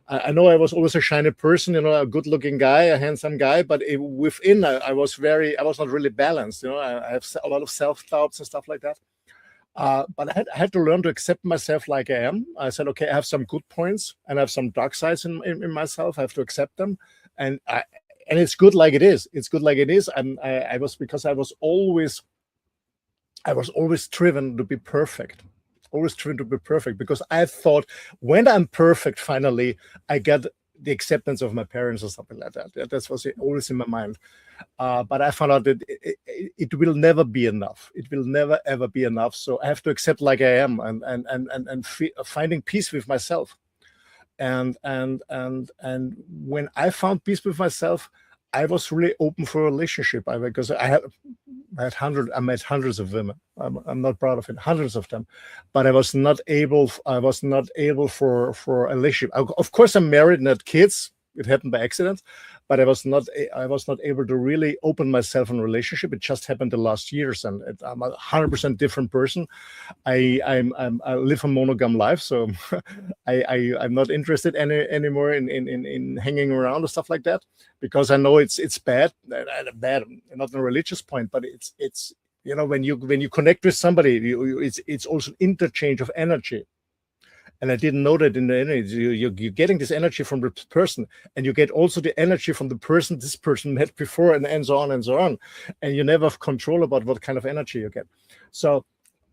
Speaker 3: I know I was always a shiny person, you know, a good-looking guy, a handsome guy, but within I was not really balanced, you know. I have a lot of self-doubts and stuff like that. But I had to learn to accept myself like I am. I said, okay, I have some good points and I have some dark sides in myself. I have to accept them. And and it's good like it is. It's good like it is. I was always driven to be perfect. Always driven to be perfect, because I thought when I'm perfect, finally, I get the acceptance of my parents or something like that. That was always in my mind. But I found out that it will never be enough. It will never ever be enough. So I have to accept like I am, and finding peace with myself. And when I found peace with myself, I was really open for a relationship. Because I met hundreds of women. I'm not proud of it, hundreds of them, but I was not able for a relationship. Of course, I'm married and had kids. It happened by accident, but I was not able to really open myself in a relationship. It just happened the last years, and I'm a 100% different person. I live a monogam life, so I'm not interested anymore in hanging around or stuff like that, because I know it's bad, not in a religious point, but it's when you connect with somebody, it's also an interchange of energy. And I didn't know that in the energy, you're getting this energy from the person, and you get also the energy from the person this person met before, and so on and so on. And you never have control about what kind of energy you get. So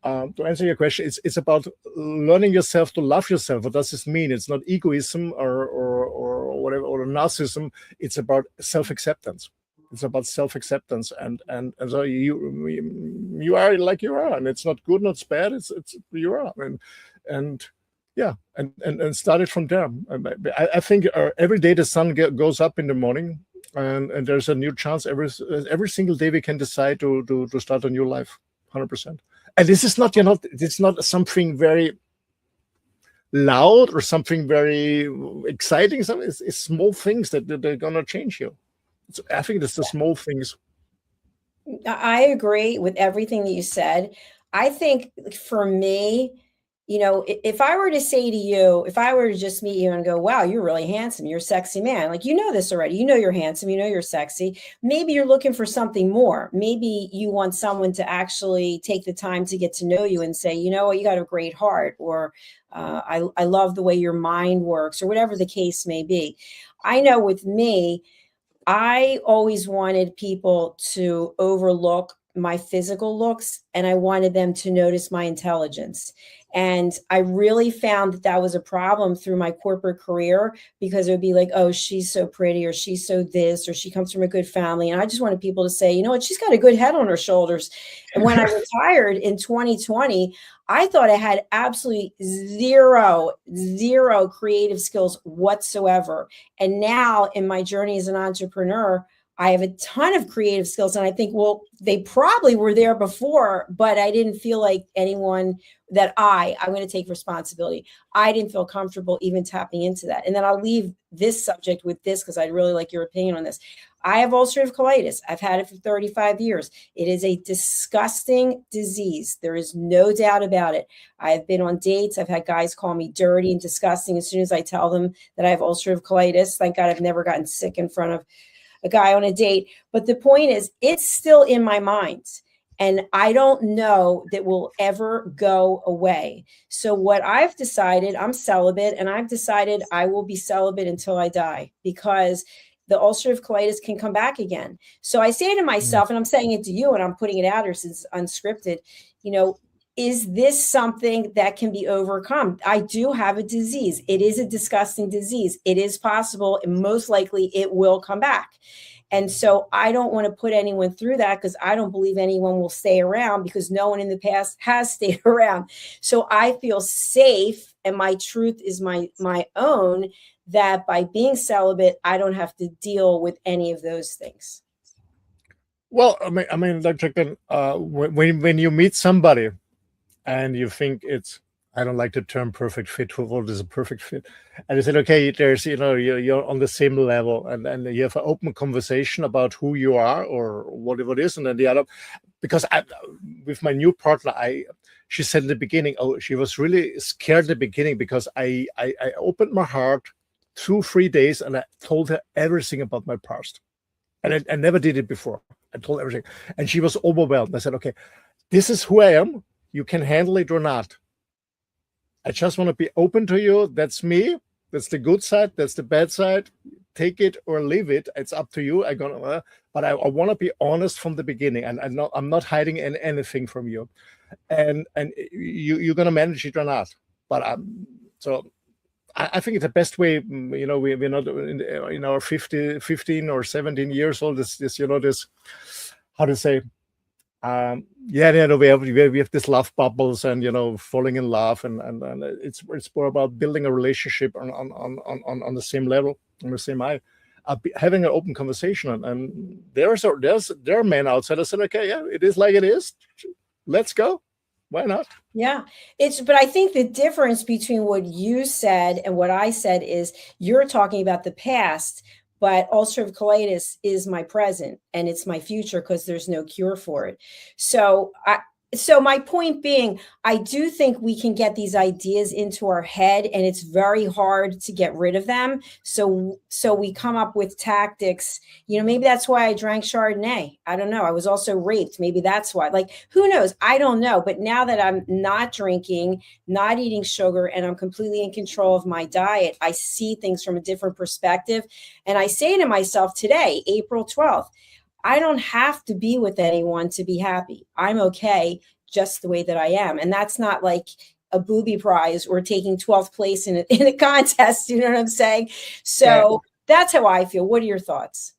Speaker 3: to answer your question, it's about learning yourself to love yourself. What does this mean? It's not egoism or whatever, or narcissism. It's about self-acceptance. It's about self-acceptance, and so you are like you are, and it's not good, not bad. It's you are, and yeah, and started from there. I think every day the sun goes up in the morning, and there's a new chance every single day we can decide to start a new life, 100%. And this is not it's not something very loud or something very exciting. It's small things that they're gonna change you. I think it's the small things.
Speaker 2: I agree with everything that you said. I think for me, if I were to say to you, if I were to just meet you and go, wow, you're really handsome, you're a sexy man, like, this already, you're handsome, you're sexy. Maybe you're looking for something more. Maybe you want someone to actually take the time to get to know you and say, you know what, you got a great heart, or I love the way your mind works, or whatever the case may be. I know with me, I always wanted people to overlook my physical looks, and I wanted them to notice my intelligence. And I really found that was a problem through my corporate career, because it would be like, oh, she's so pretty, or she's so this, or she comes from a good family. And I just wanted people to say, you know what, she's got a good head on her shoulders. And when I retired in 2020, I thought I had absolutely zero creative skills whatsoever. And now in my journey as an entrepreneur, I have a ton of creative skills. And I think, well, they probably were there before, but I didn't feel like anyone that I'm going to take responsibility. I didn't feel comfortable even tapping into that. And then I'll leave this subject with this, because I'd really like your opinion on this. I have ulcerative colitis. I've had it for 35 years. It is a disgusting disease. There is no doubt about it. I've been on dates. I've had guys call me dirty and disgusting as soon as I tell them that I have ulcerative colitis. Thank God I've never gotten sick in front of a guy on a date. But the point is, it's still in my mind. And I don't know that will ever go away. So what I've decided, I'm celibate, and I've decided I will be celibate until I die, because the ulcerative colitis can come back again. So I say to myself, and I'm saying it to you, and I'm putting it out here since unscripted, is this something that can be overcome? I do have a disease. It is a disgusting disease. It is possible, and most likely it will come back. And so I don't want to put anyone through that, because I don't believe anyone will stay around, because no one in the past has stayed around. So I feel safe, and my truth is my own, that by being celibate, I don't have to deal with any of those things.
Speaker 3: Well, I mean, Dr. when you meet somebody and you think I don't like the term perfect fit. What is a perfect fit? And I said, okay, there's, you're on the same level, and you have an open conversation about who you are or whatever it is. And then the other, because with my new partner, she said in the beginning, she was really scared at the beginning, because I opened my heart 2-3 days, and I told her everything about my past. And I never did it before. I told everything. And she was overwhelmed. I said, okay, this is who I am. You can handle it or not. I just want to be open to you. That's me. That's the good side. That's the bad side. take it or leave it. It's up to you. But I want to be honest from the beginning, and I'm not hiding anything from you. And you're gonna manage it or not. But so I think it's the best way. We're not in our 15 or 17 years old. This how to say. We have this love bubbles and falling in love, and it's more about building a relationship on the same level, on the same eye, having an open conversation. And there are men outside that said, okay, yeah, it is like it is. Let's go. Why not?
Speaker 2: Yeah, but I think the difference between what you said and what I said is you're talking about the past, but ulcerative colitis is my present and it's my future because there's no cure for it. So my point being, I do think we can get these ideas into our head, and it's very hard to get rid of them. So we come up with tactics. Maybe that's why I drank Chardonnay. I don't know. I was also raped. Maybe that's why. Like, who knows? I don't know. But now that I'm not drinking, not eating sugar, and I'm completely in control of my diet, I see things from a different perspective. And I say to myself today, April 12th, I don't have to be with anyone to be happy. I'm okay just the way that I am. And that's not like a booby prize or taking 12th place in a contest. You know what I'm saying? So that's how I feel. What are your thoughts?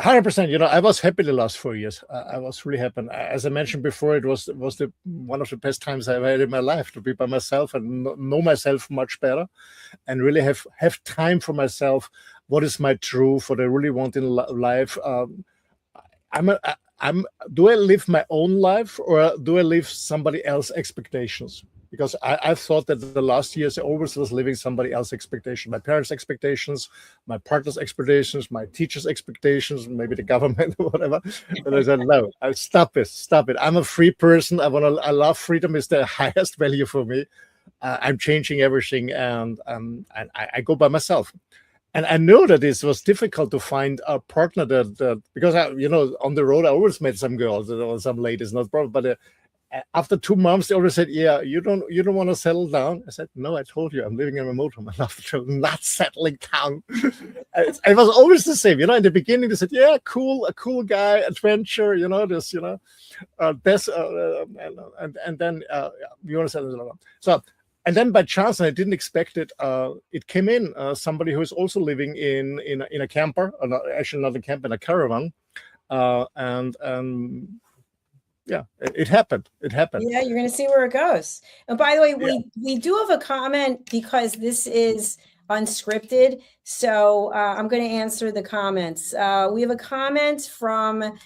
Speaker 3: 100%. I was happy the last 4 years. I was really happy. As I mentioned before, it was one of the best times I've had in my life, to be by myself and know myself much better, and really have time for myself. What is my truth? What I really want in life? Do I live my own life, or do I live somebody else's expectations? Because I thought that the last years I always was living somebody else's expectations, my parents' expectations, my partner's expectations, my teacher's expectations, maybe the government or whatever. But I said, no, I'll stop it. I'm a free person. I love freedom. Is the highest value for me. I'm changing everything, and I go by myself. And I know that it was difficult to find a partner that because on the road I always met some girls or some ladies, not problem. But after 2 months, they always said, "Yeah, you don't want to settle down." I said, "No, I told you, I'm living in a motorhome. I love to not settling down." It was always the same. In the beginning they said, "Yeah, cool, a cool guy, adventure, this, this, and then you want to settle down." So. And then by chance, and I didn't expect it, it came in somebody who is also living in a camper, or actually not a camper, in a caravan, and it happened.
Speaker 2: Yeah, you're going to see where it goes. And by the way, we do have a comment because this is unscripted, so I'm going to answer the comments. We have a comment from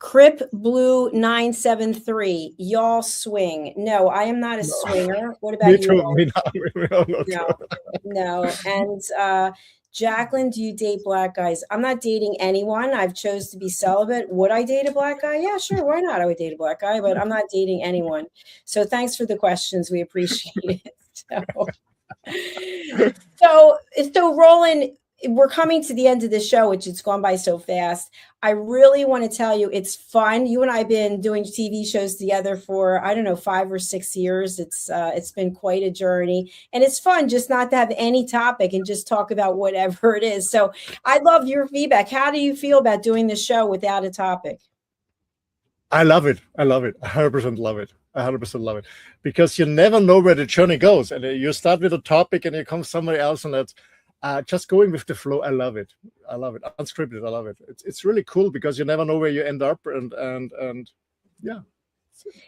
Speaker 2: Crip Blue 973. Y'all swing. No, I am not a swinger. What about you? No. And Jacalyn, do you date black guys? I'm not dating anyone. I've chose to be celibate. Would I date a black guy? Yeah, sure. Why not? I would date a black guy, but I'm not dating anyone. So thanks for the questions. We appreciate it. So Roland, we're coming to the end of the show, which it's gone by so fast. I really want to tell you, it's fun. You and I have been doing TV shows together for, 5 or 6 years. It's been quite a journey, and it's fun just not to have any topic and just talk about whatever it is. So I'd love your feedback. How do you feel about doing the show without a topic?
Speaker 3: I love it. 100% love it. 100% love it, because you never know where the journey goes, and you start with a topic and you come somebody else, and that's just going with the flow. I love it. Unscripted. I love it. It's really cool because you never know where you end up, and yeah.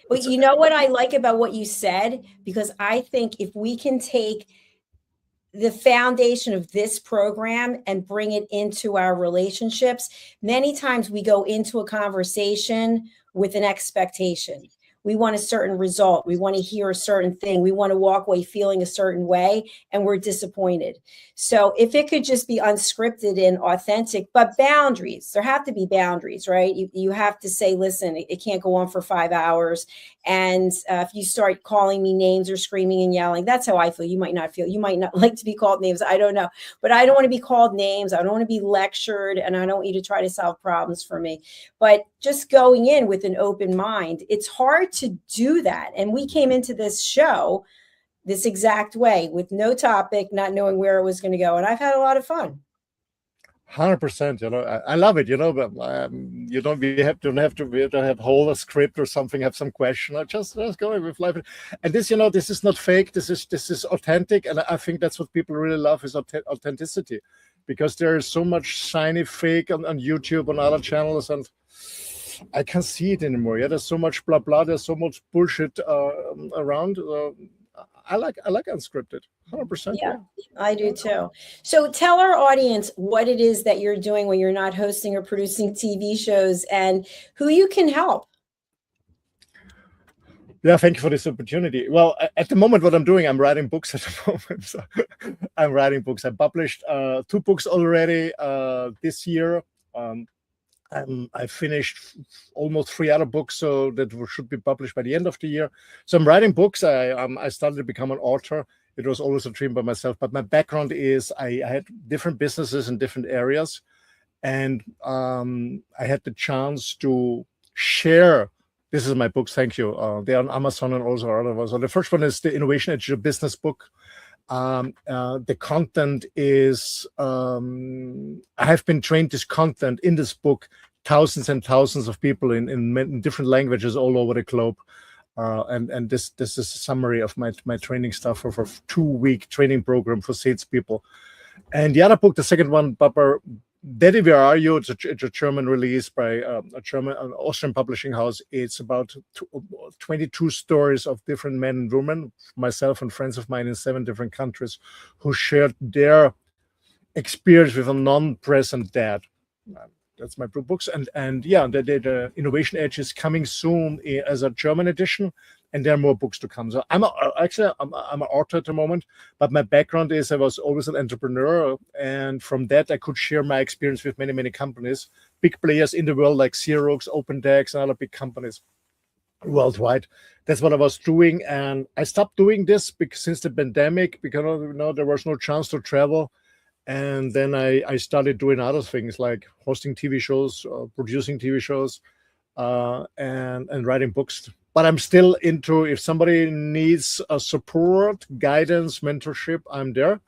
Speaker 2: But you know what I like about what you said? Because I think if we can take the foundation of this program and bring it into our relationships, many times we go into a conversation with an expectation. We want a certain result. We want to hear a certain thing. We want to walk away feeling a certain way, and we're disappointed. So if it could just be unscripted and authentic, but boundaries, there have to be boundaries, right? You have to say, listen, it can't go on for 5 hours. And if you start calling me names or screaming and yelling, that's how I feel. You might not like to be called names. I don't know, but I don't want to be called names. I don't want to be lectured, and I don't want you to try to solve problems for me. But just going in with an open mind, it's hard to do that. And we came into this show this exact way with no topic, not knowing where it was going to go. And I've had a lot of fun.
Speaker 3: 100%. I love it. But you don't have whole a script or something. Have some question. I just go with life. And this, this is not fake. This is authentic, and I think that's what people really love is authenticity, because there is so much shiny fake on YouTube and other channels, and I can't see it anymore. Yeah, there's so much blah blah. There's so much bullshit around. I like unscripted. 100%.
Speaker 2: Yeah, I do too. So tell our audience what it is that you're doing when you're not hosting or producing TV shows, and who you can help.
Speaker 3: Yeah, thank you for this opportunity. Well, at the moment, what I'm doing, I'm writing books at the moment. So I'm writing books. I published 2 books already this year. I finished almost 3 other books, so that should be published by the end of the year. So I'm writing books. I started to become an author. It was always a dream by myself, but my background is I had different businesses in different areas, and I had the chance to share. This is my books. Thank you. They're on Amazon and also other ones. So the first one is the Innovation Edge Business book. The content is, I have been trained this content in this book, thousands and thousands of people in different languages all over the globe. And this is a summary of my training stuff for a 2-week training program for salespeople. And the other book, the second one, Papa, Daddy, Where Are You? It's a German release by an Austrian publishing house. It's about 22 stories of different men and women, myself and friends of mine in 7 different countries, who shared their experience with a non-present dad. That's my books. And yeah, the Innovation Edge is coming soon as a German edition, and there are more books to come. So I'm an author at the moment, but my background is I was always an entrepreneur, and from that I could share my experience with many companies, big players in the world like Xerox, OpenText, and other big companies worldwide. That's what I was doing, and I stopped doing this since the pandemic, because there was no chance to travel. And then I started doing other things like hosting TV shows, producing TV shows, and writing books. But I'm still into, if somebody needs support, guidance, mentorship, I'm there.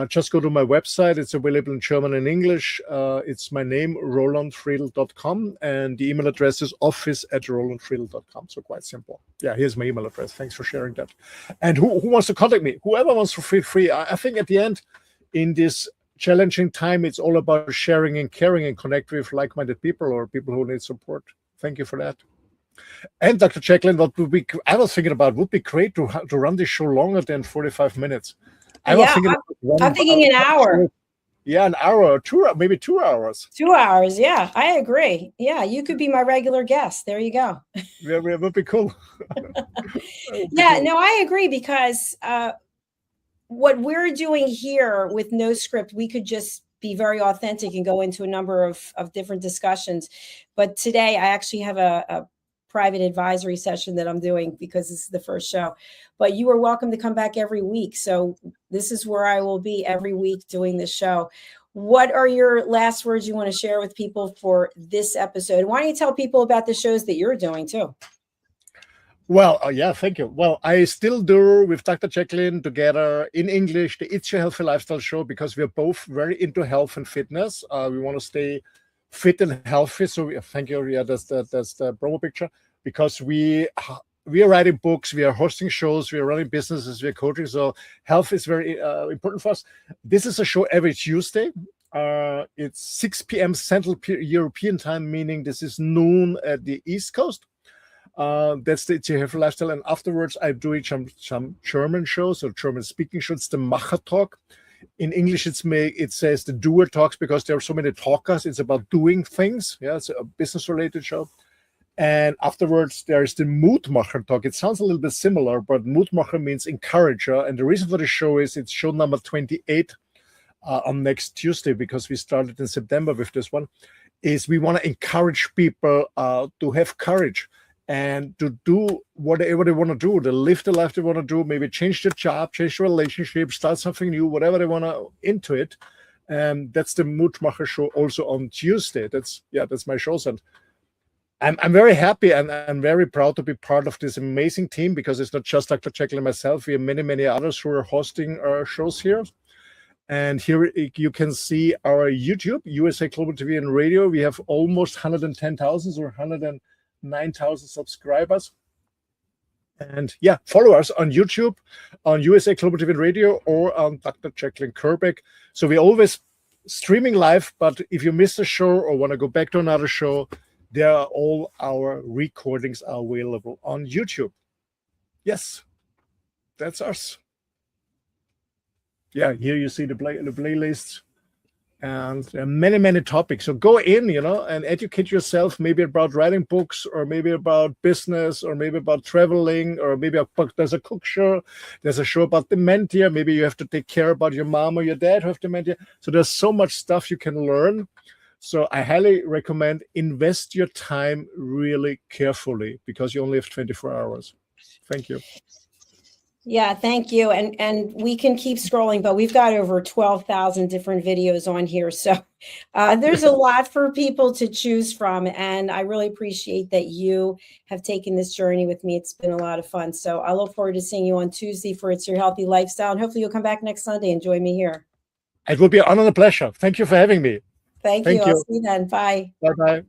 Speaker 3: Just go to my website. It's available in German and English. It's my name, rolandfriedl.com. And the email address is office@rolandfriedl.com. So quite simple. Yeah, here's my email address. Thanks for sharing that. And who wants to contact me? Whoever wants to feel free. I think at the end, in this challenging time, it's all about sharing and caring and connect with like-minded people or people who need support. Thank you for that. And Dr. Jacalyn, I was thinking about, would be great to run this show longer than 45 minutes.
Speaker 2: I'm thinking an hour.
Speaker 3: Yeah, an hour or 2, maybe 2 hours.
Speaker 2: 2 hours. Yeah, I agree. Yeah, you could be my regular guest. There you go.
Speaker 3: Yeah, it would be cool.
Speaker 2: No, I agree, because what we're doing here with no script, we could just be very authentic and go into a number of different discussions. But today I actually have a private advisory session that I'm doing because this is the first show. But you are welcome to come back every week. So this is where I will be every week doing this show. What are your last words you want to share with people for this episode? Why don't you tell people about the shows that you're doing too?
Speaker 3: Well, yeah, thank you. Well, I still do with Dr. Jacalyn together in English, the It's Your Healthy Lifestyle Show, because we're both very into health and fitness. We want to stay fit and healthy. So thank you. Yeah, that's the promo picture, because we are writing books, we are hosting shows, we are running businesses, we are coaching. So health is very important for us. This is a show every Tuesday. It's 6 p.m. Central European time, meaning this is noon at the East Coast. That's the It's Your Healthy Lifestyle. And afterwards, I'm doing some German shows or German speaking shows. The Macher Talk. In English, it says the Doer Talks, because there are so many talkers. It's about doing things. Yeah, it's a business-related show. And afterwards, there's the Mutmacher Talk. It sounds a little bit similar, but Mutmacher means encourager. And the reason for the show is it's show number 28 on next Tuesday, because we started in September with this one, is we want to encourage people to have courage and to do whatever they want to do, to live the life they want to do, maybe change their job, change their relationship, start something new, whatever they want to into it. And that's the Mutmacher show also on Tuesday. That's my shows. And I'm very happy and I'm very proud to be part of this amazing team, because it's not just Dr. Jacalyn and myself. We have many others who are hosting our shows here. And here you can see our YouTube, USA Global TV and Radio. We have almost 110,000 or 109,000 subscribers. And yeah, follow us on YouTube, on USA Global TV and Radio, or on Dr. Jacalyn KERBECK. So we're always streaming live, but if you miss a show or want to go back to another show, there are all our recordings are available on YouTube. Yes, that's us. Yeah, here you see the playlist, and there are many, many topics. So go in, and educate yourself, maybe about writing books, or maybe about business, or maybe about traveling, or maybe there's a cook show. There's a show about dementia. Maybe you have to take care about your mom or your dad who have dementia. So there's so much stuff you can learn. So I highly recommend invest your time really carefully, because you only have 24 hours. Thank you.
Speaker 2: Yeah, thank you. And we can keep scrolling, but we've got over 12,000 different videos on here. So there's a lot for people to choose from. And I really appreciate that you have taken this journey with me. It's been a lot of fun. So I look forward to seeing you on Tuesday for It's Your Healthy Lifestyle. And hopefully you'll come back next Sunday and join me here.
Speaker 3: It will be an honor and a pleasure. Thank you for having me.
Speaker 2: Thank you. I'll see you then. Bye.
Speaker 3: Bye-bye.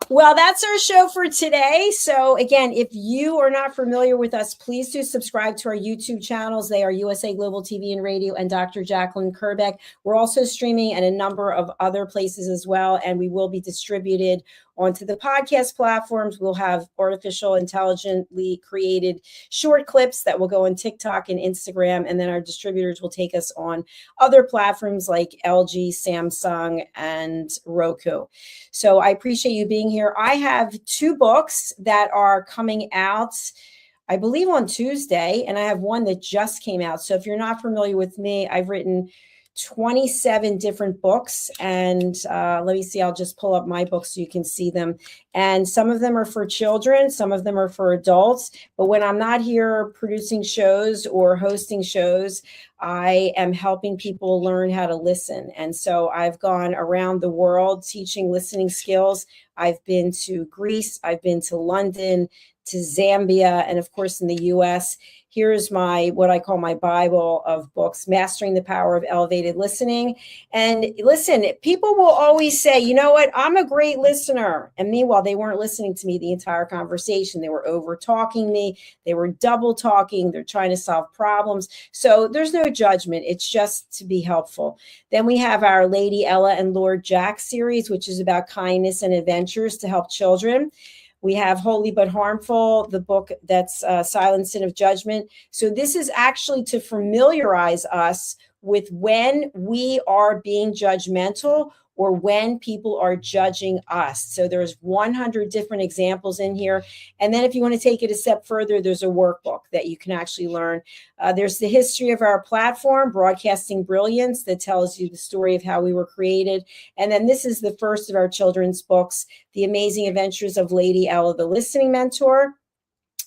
Speaker 2: Well, that's our show for today. So again, if you are not familiar with us, please do subscribe to our YouTube channels. They are USA Global TV and Radio and Dr. Jacalyn KERBECK. We're also streaming at a number of other places as well, and we will be distributed onto the podcast platforms. We'll have artificial intelligently created short clips that will go on TikTok and Instagram, and then our distributors will take us on other platforms like LG, Samsung, and Roku. So I appreciate you being here. I have 2 books that are coming out, I believe, on Tuesday, and I have one that just came out. So if you're not familiar with me, I've written 27 different books, and let me see, I'll just pull up my books so you can see them. And some of them are for children, some of them are for adults. But when I'm not here producing shows or hosting shows, I am helping people learn how to listen. And so I've gone around the world teaching listening skills. I've been to Greece, I've been to London, to Zambia, and of course in the US. Here's what I call my Bible of books, Mastering the Power of Elevated Listening. And listen, people will always say, you know what, I'm a great listener. And meanwhile, they weren't listening to me the entire conversation. They were over talking me. They were double talking. They're trying to solve problems. So there's no judgment. It's just to be helpful. Then we have our Lady Ella and Lord Jack series, which is about kindness and adventures to help children. We have Holy But Harmful, the book that's Silent Sin of Judgment. So this is actually to familiarize us with when we are being judgmental or when people are judging us. So there's 100 different examples in here. And then if you want to take it a step further, there's a workbook that you can actually learn. There's the history of our platform, Broadcasting Brilliance, that tells you the story of how we were created. And then this is the first of our children's books, The Amazing Adventures of Lady Ella, the Listening Mentor.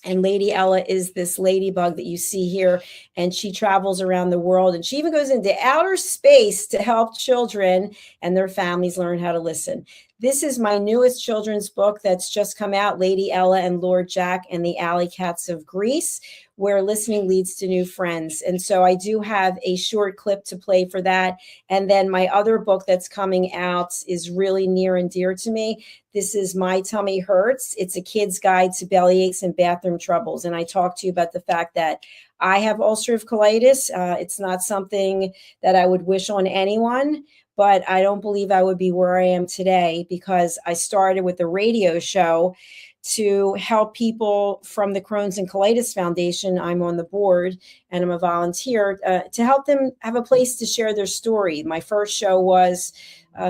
Speaker 2: And Lady Ella is this ladybug that you see here, and she travels around the world, and she even goes into outer space to help children and their families learn how to listen. This is my newest children's book that's just come out, Lady Ella and Lord Jack and the Alley Cats of Greece, where listening leads to new friends. And so I do have a short clip to play for that. And then my other book that's coming out is really near and dear to me. This is My Tummy Hurts. It's a kid's guide to bellyaches and bathroom troubles. And I talk to you about the fact that I have ulcerative colitis. It's not something that I would wish on anyone, but I don't believe I would be where I am today because I started with a radio show to help people from the Crohn's and Colitis Foundation. I'm on the board and I'm a volunteer to help them have a place to share their story. My first show was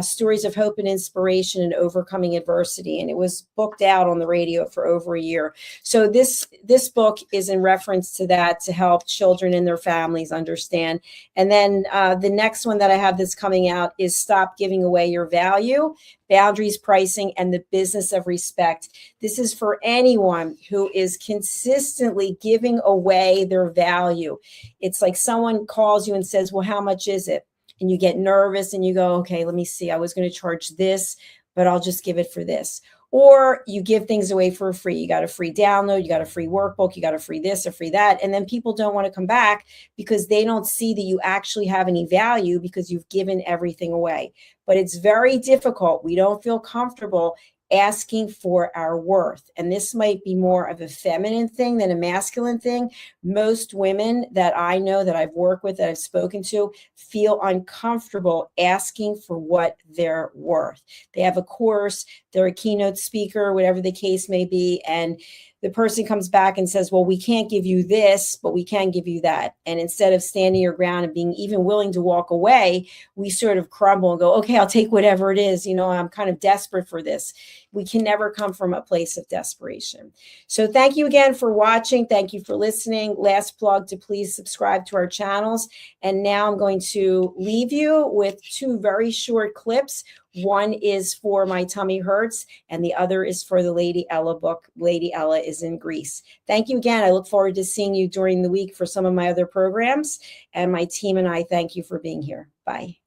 Speaker 2: Stories of Hope and Inspiration and Overcoming Adversity, and it was booked out on the radio for over a year. So this book is in reference to that, to help children and their families understand. And then the next one that I have that's coming out is Stop Giving Away Your Value, Boundaries, Pricing, and the Business of Respect. This is for anyone who is consistently giving away their value. It's like someone calls you and says, well, how much is it? And you get nervous and you go, okay, let me see. I was going to charge this, but I'll just give it for this. Or you give things away for free. You got a free download, you got a free workbook, you got a free this, a free that. And then people don't want to come back because they don't see that you actually have any value because you've given everything away. But it's very difficult. We don't feel comfortable asking for our worth. And this might be more of a feminine thing than a masculine thing. Most women that I know, that I've worked with, that I've spoken to, feel uncomfortable asking for what they're worth. They have a course, they're a keynote speaker, whatever the case may be, and the person comes back and says, well, we can't give you this, but we can give you that. And instead of standing your ground and being even willing to walk away, we sort of crumble and go, okay, I'll take whatever it is. I'm kind of desperate for this. We can never come from a place of desperation. So thank you again for watching. Thank you for listening. Last plug to please subscribe to our channels. And now I'm going to leave you with 2 very short clips. One is for My Tummy Hurts, and the other is for the Lady Ella book. Lady Ella is in Greece. Thank you again. I look forward to seeing you during the week for some of my other programs. And my team and I thank you for being here. Bye.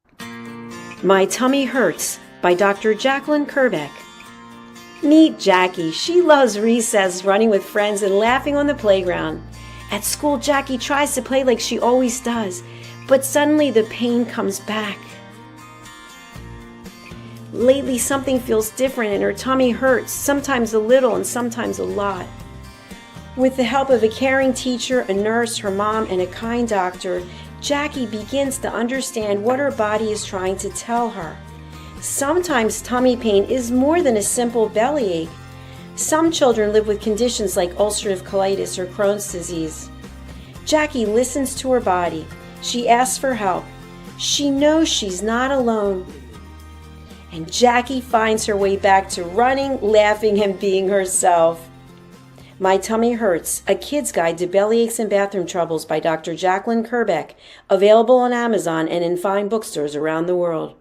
Speaker 2: My Tummy Hurts by Dr. Jacalyn Kerbeck. Meet Jackie. She loves recess, running with friends, and laughing on the playground. At school, Jackie tries to play like she always does, but suddenly the pain comes back. Lately, something feels different and her tummy hurts, sometimes a little and sometimes a lot. With the help of a caring teacher, a nurse, her mom, and a kind doctor, Jackie begins to understand what her body is trying to tell her. Sometimes tummy pain is more than a simple bellyache. Some children live with conditions like ulcerative colitis or Crohn's disease. Jackie listens to her body. She asks for help. She knows she's not alone. And Jackie finds her way back to running, laughing, and being herself. My Tummy Hurts, a kid's guide to bellyaches and bathroom troubles by Dr. Jacalyn Kerbeck, available on Amazon and in fine bookstores around the world.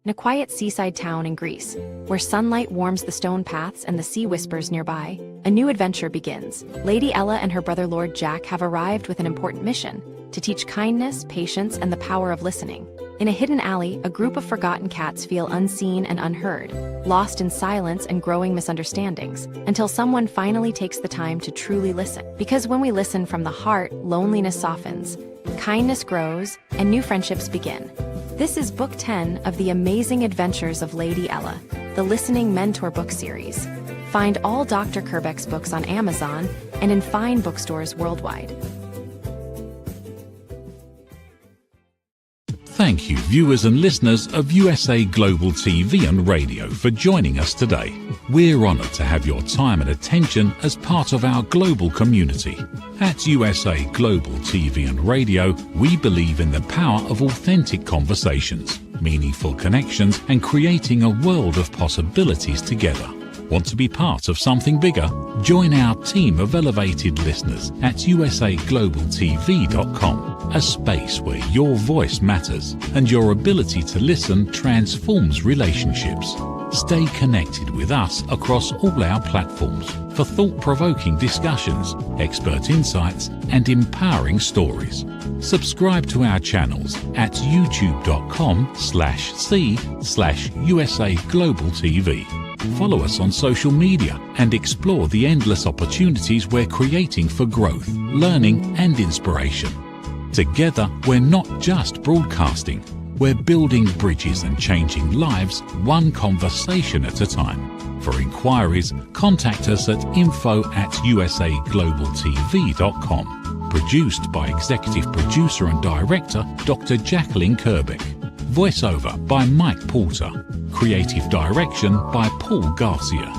Speaker 4: In a quiet seaside town in Greece, where sunlight warms the stone paths and the sea whispers nearby, a new adventure begins. Lady Ella and her brother Lord Jack have arrived with an important mission: to teach kindness, patience, and the power of listening. In a hidden alley, a group of forgotten cats feel unseen and unheard, lost in silence and growing misunderstandings, until someone finally takes the time to truly listen. Because when we listen from the heart, loneliness softens, kindness grows, and new friendships begin. This is Book 10 of The Amazing Adventures of Lady Ella, the Listening Mentor book series. Find all Dr. Kerbeck's books on Amazon and in fine bookstores worldwide.
Speaker 1: Thank you, viewers and listeners of USA Global TV and Radio, for joining us today. We're honoured to have your time and attention as part of our global community. At USA Global TV and Radio, we believe in the power of authentic conversations, meaningful connections, and creating a world of possibilities together. Want to be part of something bigger? Join our team of elevated listeners at usaglobaltv.com, a space where your voice matters and your ability to listen transforms relationships. Stay connected with us across all our platforms for thought-provoking discussions, expert insights, and empowering stories. Subscribe to our channels at youtube.com/c/USAGlobalTV. Follow us on social media and explore the endless opportunities we're creating for growth, learning, and inspiration. Together, we're not just broadcasting, we're building bridges and changing lives one conversation at a time. For inquiries, contact us at info@usaglobaltv.com. Produced by Executive Producer and Director Dr. Jacalyn Kerbeck. Voiceover by Mike Porter. Creative direction by Paul Garcia.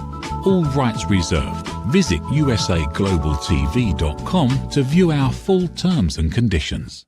Speaker 1: All rights reserved. Visit usaglobaltv.com to view our full terms and conditions.